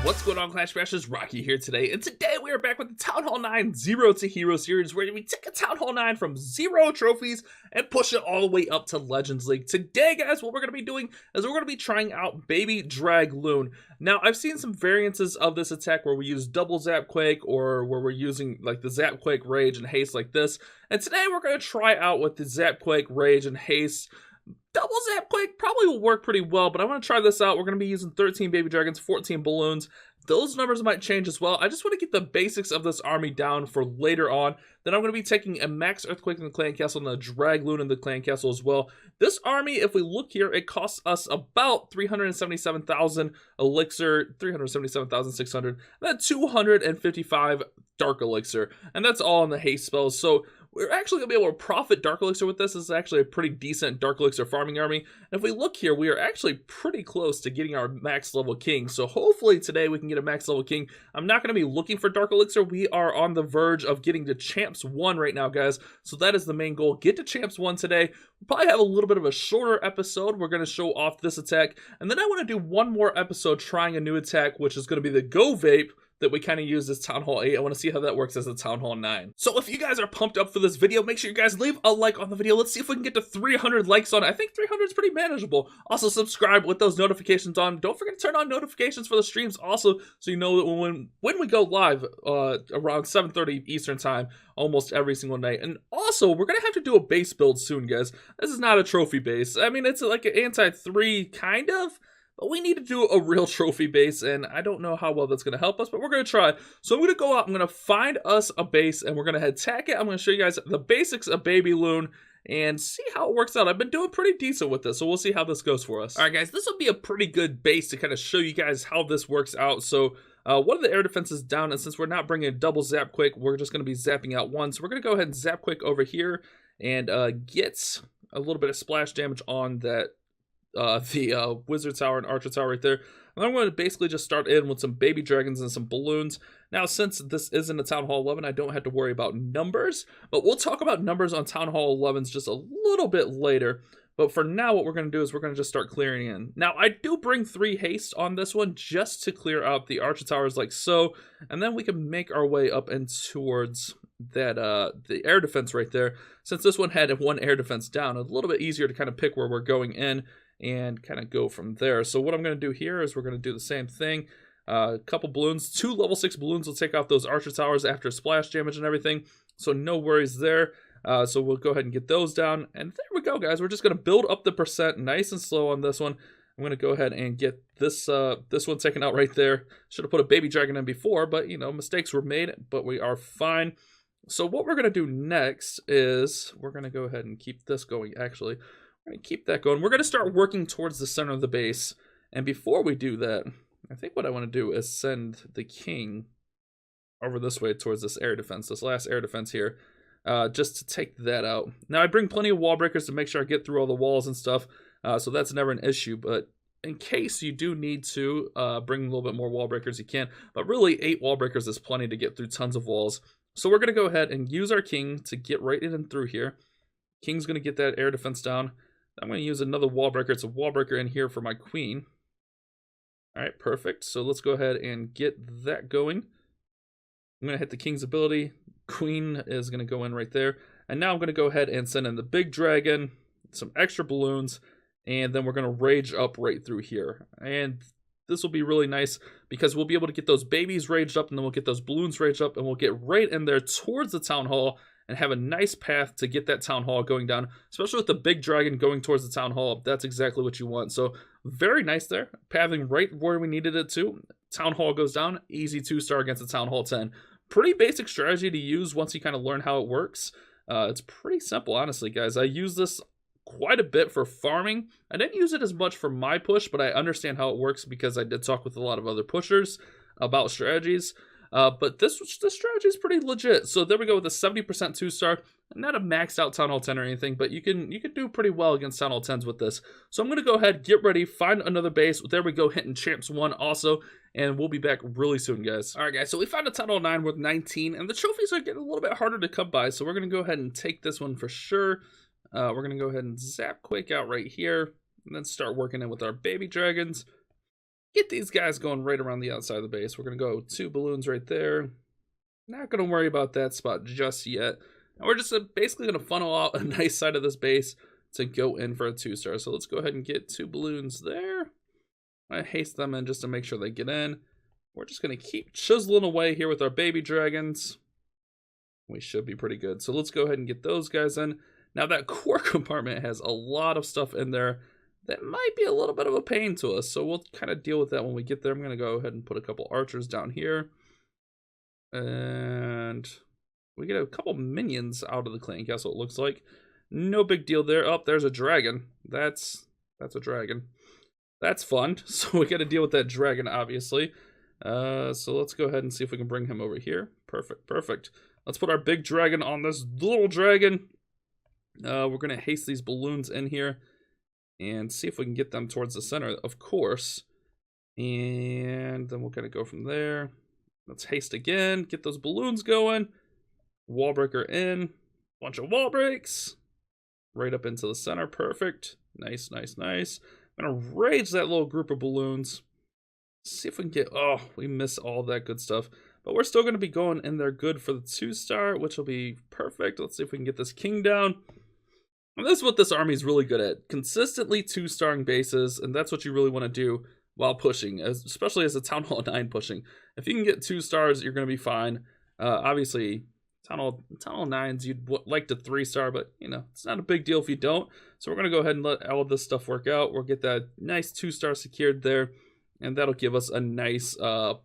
What's going on, Clash Bashers? Rocky here today, and today we are back with the Town Hall 9 Zero to Hero series, where we take a Town Hall 9 from 0 trophies and push it all the way up to Legends League. Today, guys, what we're going to be doing is we're going to be trying out Baby Drag Loon. Now, I've seen some variances of this attack where we use double Zap Quake, or where we're using like the Zap Quake, Rage, and Haste like this. And today we're going to try out with the Zap Quake, Rage, and Haste. Double Zap Quake probably will work pretty well, but I want to try this out. We're going to be using 13 Baby Dragons, 14 Balloons. Those numbers might change as well. I just want to get the basics of this army down for later on. Then I'm going to be taking a Max Earthquake in the Clan Castle and a Drag Loon in the Clan Castle as well. This army, if we look here, it costs us about 377,000 Elixir, 377,600, then 255 Dark Elixir. And that's all in the haste spells. So we're actually going to be able to profit Dark Elixir with this. This is actually a pretty decent Dark Elixir farming army. And if we look here, we are actually pretty close to getting our max level king. So hopefully today we can get a max level king. I'm not going to be looking for Dark Elixir. We are on the verge of getting to Champs 1 right now, guys. So that is the main goal. Get to Champs 1 today. We'll probably have a little bit of a shorter episode. We're going to show off this attack. And then I want to do one more episode trying a new attack, which is going to be the Go Vape that we kind of use as Town Hall 8. I want to see how that works as a Town Hall 9. So if you guys are pumped up for this video, make sure you guys leave a like on the video. Let's see if we can get to 300 likes on it. I think 300 is pretty manageable. Also, subscribe with those notifications on. Don't forget to turn on notifications for the streams also, so you know that when we go live around 7:30 Eastern time, almost every single night. And also, we're going to have to do a base build soon, guys. This is not a trophy base. I mean, it's like an anti-3 kind of, but we need to do a real trophy base, and I don't know how well that's going to help us, but we're going to try. So I'm going to go out, I'm going to find us a base, and we're going to attack it. I'm going to show you guys the basics of Baby Loon and see how it works out. I've been doing pretty decent with this, so we'll see how this goes for us. All right, guys, this will be a pretty good base to kind of show you guys how this works out. So one of the air defenses down, and since we're not bringing a double Zap Quick, we're just going to be zapping out one. So we're going to go ahead and Zap Quick over here and get a little bit of splash damage on that the Wizard Tower and Archer Tower right there. And I'm going to basically just start in with some Baby Dragons and some Balloons. Now, since this isn't a Town Hall 11, I don't have to worry about numbers, but we'll talk about numbers on Town Hall 11s just a little bit later. But for now, what we're going to do is we're going to just start clearing in. Now, I do bring 3 haste on this one just to clear out the Archer Towers like so, and then we can make our way up and towards that the air defense right there. Since this one had 1 air defense down, a little bit easier to kind of pick where we're going in and kind of go from there. So what I'm going to do here is we're going to do the same thing. A couple balloons, 2 level 6 balloons will take out those Archer Towers after splash damage and everything. So no worries there. So we'll go ahead and get those down. And there we go, guys. We're just going to build up the percent nice and slow on this one. I'm going to go ahead and get this this one taken out right there. Should have put a Baby Dragon in before, but, you know, mistakes were made, but we are fine. So what we're going to do next is we're going to go ahead and keep this going, actually. We're going to keep that going. We're going to start working towards the center of the base. And before we do that, I think what I want to do is send the king over this way towards this air defense, this last air defense here, just to take that out. Now, I bring plenty of wall breakers to make sure I get through all the walls and stuff, so that's never an issue. But in case you do need to bring a little bit more wall breakers, you can. But really, 8 wall breakers is plenty to get through tons of walls. So we're going to go ahead and use our king to get right in and through here. King's going to get that air defense down. I'm going to use another wall breaker. It's a wall breaker in here for my queen. All right, perfect. So let's go ahead and get that going. I'm going to hit the king's ability. Queen is going to go in right there. And now I'm going to go ahead and send in the big dragon, some extra balloons, and then we're going to rage up right through here. And this will be really nice because we'll be able to get those babies raged up, and then we'll get those balloons raged up, and we'll get right in there towards the town hall and have a nice path to get that town hall going down, especially with the big dragon going towards the town hall. That's exactly what you want. So very nice there, pathing right where we needed it to. Town hall goes down, easy 2-star against the town hall 10. Pretty basic strategy to use once you kind of learn how it works. It's pretty simple, honestly, guys. I use this quite a bit for farming. I didn't use it as much for my push, but I understand how it works because I did talk with a lot of other pushers about strategies. But this strategy is pretty legit. So there we go with a 70% 2-star. Not a maxed out Town Hall 10 or anything, but you can do pretty well against Town Hall 10s with this. So I'm going to go ahead, get ready, find another base. There we go, hitting Champs 1 also. And we'll be back really soon, guys. All right, guys, so we found a Town Hall 9 with 19, and the trophies are getting a little bit harder to come by. So we're going to go ahead and take this one for sure. We're going to go ahead and zap Quake out right here, and then start working in with our Baby Dragons. get these guys going right around the outside of the base. We're going to go 2 balloons right there. Not going to worry about that spot just yet. And we're just basically going to funnel out a nice side of this base to go in for a 2-star. So let's go ahead and get 2 balloons there. I haste them in just to make sure they get in. We're just going to keep chiseling away here with our baby dragons. We should be pretty good. So let's go ahead and get those guys in. Now that core compartment has a lot of stuff in there that might be a little bit of a pain to us. So we'll kind of deal with that when we get there. I'm going to go ahead and put a couple archers down here. And we get a couple minions out of the clan castle, it looks like. No big deal there. Oh, there's a dragon. That's a dragon. That's fun. So we got to deal with that dragon, obviously. So let's go ahead and see if we can bring him over here. Perfect, perfect. Let's put our big dragon on this little dragon. We're going to haste these balloons in here and see if we can get them towards the center, of course. And then we'll kind of go from there. Let's haste again, get those balloons going. Wall breaker in, bunch of wall breaks. Right up into the center, perfect. Nice, nice, nice. I'm gonna rage that little group of balloons. See if we can get, oh, we miss all that good stuff. But we're still gonna be going in there good for the 2-star, which will be perfect. Let's see if we can get this king down. And this is what this army is really good at. Consistently 2-starring bases, and that's what you really wanna do while pushing, especially as a Town Hall 9 pushing. If you can get 2 stars, you're going to be fine. Obviously, Town Hall 9s, you'd like to 3-star, but, you know, it's not a big deal if you don't. So we're going to go ahead and let all of this stuff work out. We'll get that nice 2-star secured there, and that'll give us a nice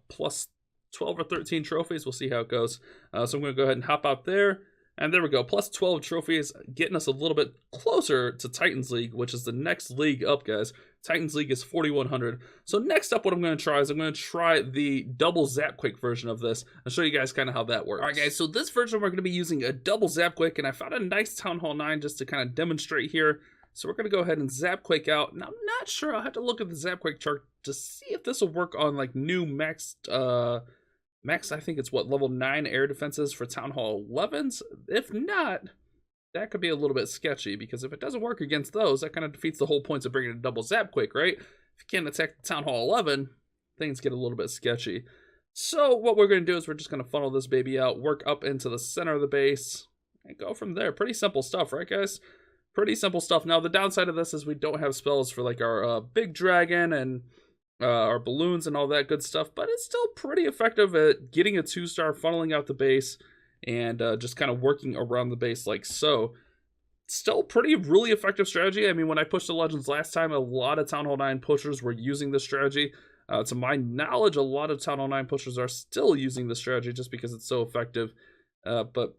plus 12 or 13 trophies. We'll see how it goes. So I'm going to go ahead and hop out there. And there we go, plus 12 trophies, getting us a little bit closer to Titans League, which is the next league up, guys. Titans League is 4,100. So next up, what I'm going to try is I'm going to try the double zap quake version of this. I'll show you guys kind of how that works. All right, guys, so this version, we're going to be using a double zap quake, and I found a nice Town Hall 9 just to kind of demonstrate here. So we're going to go ahead and zap quake out. Now, I'm not sure. I'll have to look at the zap quake chart to see if this will work on, like, new maxed... Max, I think it's what, level 9 air defenses for Town Hall 11s? If not, that could be a little bit sketchy, because if it doesn't work against those, that kind of defeats the whole point of bringing a double zap quake, right? If you can't attack Town Hall 11, things get a little bit sketchy. So what we're going to do is we're just going to funnel this baby out, work up into the center of the base, and go from there. Pretty simple stuff, right, guys? Pretty simple stuff. Now, the downside of this is we don't have spells for, like, our big dragon and... our balloons and all that good stuff, but it's still pretty effective at getting a 2-star, funneling out the base, and just kind of working around the base like so. Still really effective strategy. I mean, when I pushed the Legends last time, a lot of Town Hall 9 pushers were using this strategy. To my knowledge, a lot of Town Hall 9 pushers are still using this strategy just because it's so effective. But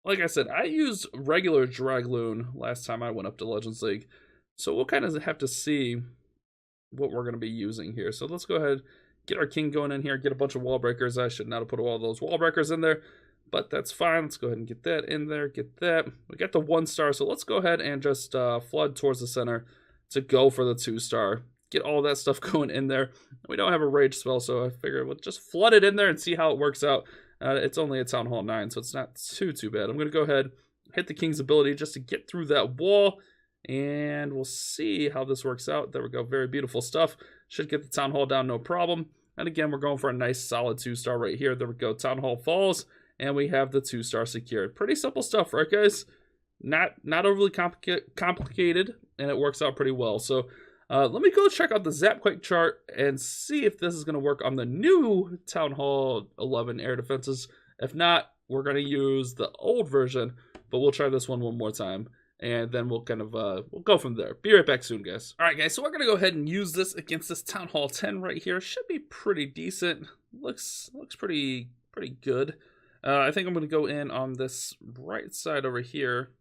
like I said, I used regular Drag Loon last time I went up to Legends League, so we'll kind of have to see what we're going to be using here. So let's go ahead, get our king going in here, get a bunch of wall breakers. I should not have put all those wall breakers in there, but that's fine. Let's go ahead and get that in there, get that. We got the 1-star, so let's go ahead and just flood towards the center to go for the 2-star. Get all that stuff going in there. We don't have a rage spell, so I figured we'll just flood it in there and see how it works out. It's only a Town Hall 9, so it's not too bad. I'm going to go ahead, hit the king's ability just to get through that wall, and we'll see how this works out. There we go. Very beautiful stuff. Should get the Town Hall down, no problem. And again, we're going for a nice solid 2-star right here. There we go. Town Hall falls, and we have the 2-star secured. Pretty simple stuff, right, guys? Not overly complicated, and it works out pretty well. So let me go check out the Zapquake chart and see if this is going to work on the new Town Hall 11 air defenses. If not, we're going to use the old version, but we'll try this one more time. And then we'll kind of, we'll go from there. Be right back soon, guys. All right, guys, so we're going to go ahead and use this against this Town Hall 10 right here. Should be pretty decent. Looks pretty good. I think I'm going to go in on this right side over here.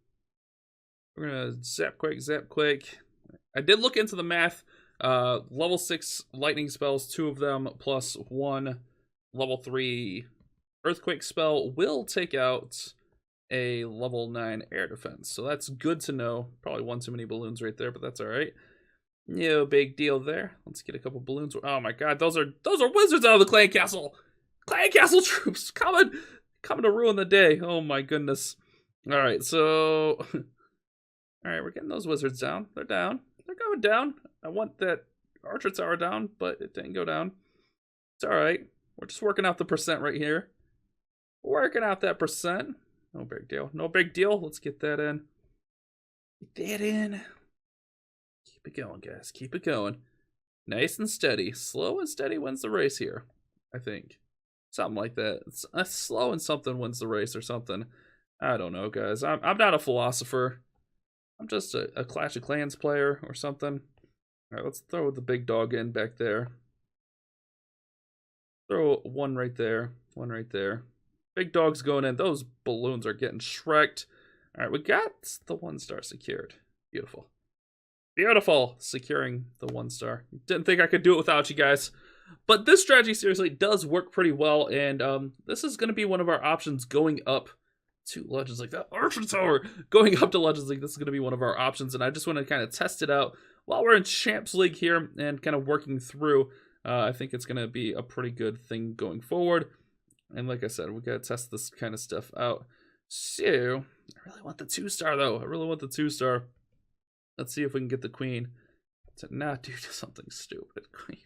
We're going to zap quake. I did look into the math. Level 6 lightning spells, 2 of them, plus 1 level 3 earthquake spell will take out a level 9 air defense. So that's good to know. Probably one too many balloons right there, but that's all right. No big deal there. Let's get a couple balloons. Oh my god, those are wizards out of the clan castle. Clan castle troops coming to ruin the day. Oh my goodness. All right, so all right, we're getting those wizards down. They're down. They're going down. I want that Archer tower down, but it didn't go down. It's alright. We're just working out the percent right here. Working out that percent. No big deal. No big deal. Let's get that in. Get that in. Keep it going, guys. Keep it going. Nice and steady. Slow and steady wins the race here, I think. Something like that. It's slow and something wins the race or something. I don't know, guys. I'm not a philosopher. I'm just a Clash of Clans player or something. All right, let's throw the big dog in back there. Throw one right there. One right there. Big dog's going in. Those balloons are getting shreked. All right, we got the 1-star secured. Beautiful. Beautiful. Securing the 1-star. Didn't think I could do it without you guys. But this strategy seriously does work pretty well. And this is going to be one of our options going up to Legends League. That Archer Tower going up to Legends League. This is going to be one of our options. And I just want to kind of test it out while we're in Champs League here and kind of working through. I think it's going to be a pretty good thing going forward. And like I said, we got to test this kind of stuff out. So, I really want the 2-star though. I really want the 2-star. Let's see if we can get the queen to not do something stupid, queen.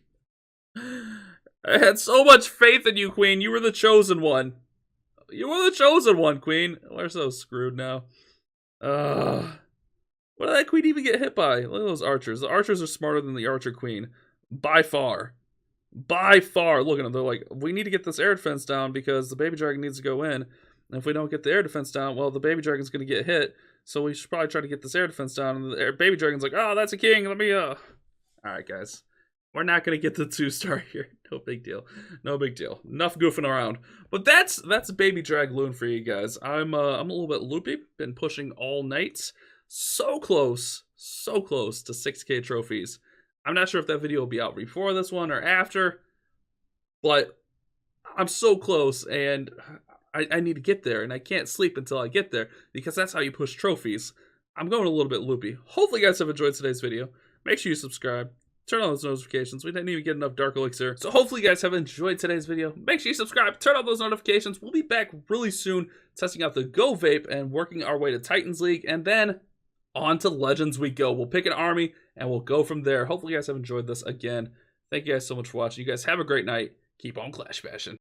I had so much faith in you, queen. You were the chosen one. You were the chosen one, queen. We're so screwed now. What did that queen even get hit by? Look at those archers. The archers are smarter than the archer queen. By far. By far. Look at them. They're like, we need to get this air defense down because the baby dragon needs to go in. And if we don't get the air defense down, well, the baby dragon's going to get hit. So we should probably try to get this air defense down. And the baby dragon's like, oh, that's a king. Let me, Alright, guys. We're not going to get the 2-star here. No big deal. No big deal. Enough goofing around. But that's baby drag Loon for you guys. I'm a little bit loopy. Been pushing all night. So close to 6K trophies. I'm not sure if that video will be out before this one or after. But I'm so close, and I need to get there, and I can't sleep until I get there, because that's how you push trophies. I'm going a little bit loopy. Hopefully you guys have enjoyed today's video. Make sure you subscribe. Turn on those notifications. We didn't even get enough Dark Elixir. So hopefully you guys have enjoyed today's video. Make sure you subscribe. Turn on those notifications. We'll be back really soon testing out the Go Vape and working our way to Titans League. And then on to Legends we go. We'll pick an army and we'll go from there. Hopefully you guys have enjoyed this again. Thank you guys so much for watching. You guys have a great night. Keep on Clash Bashing.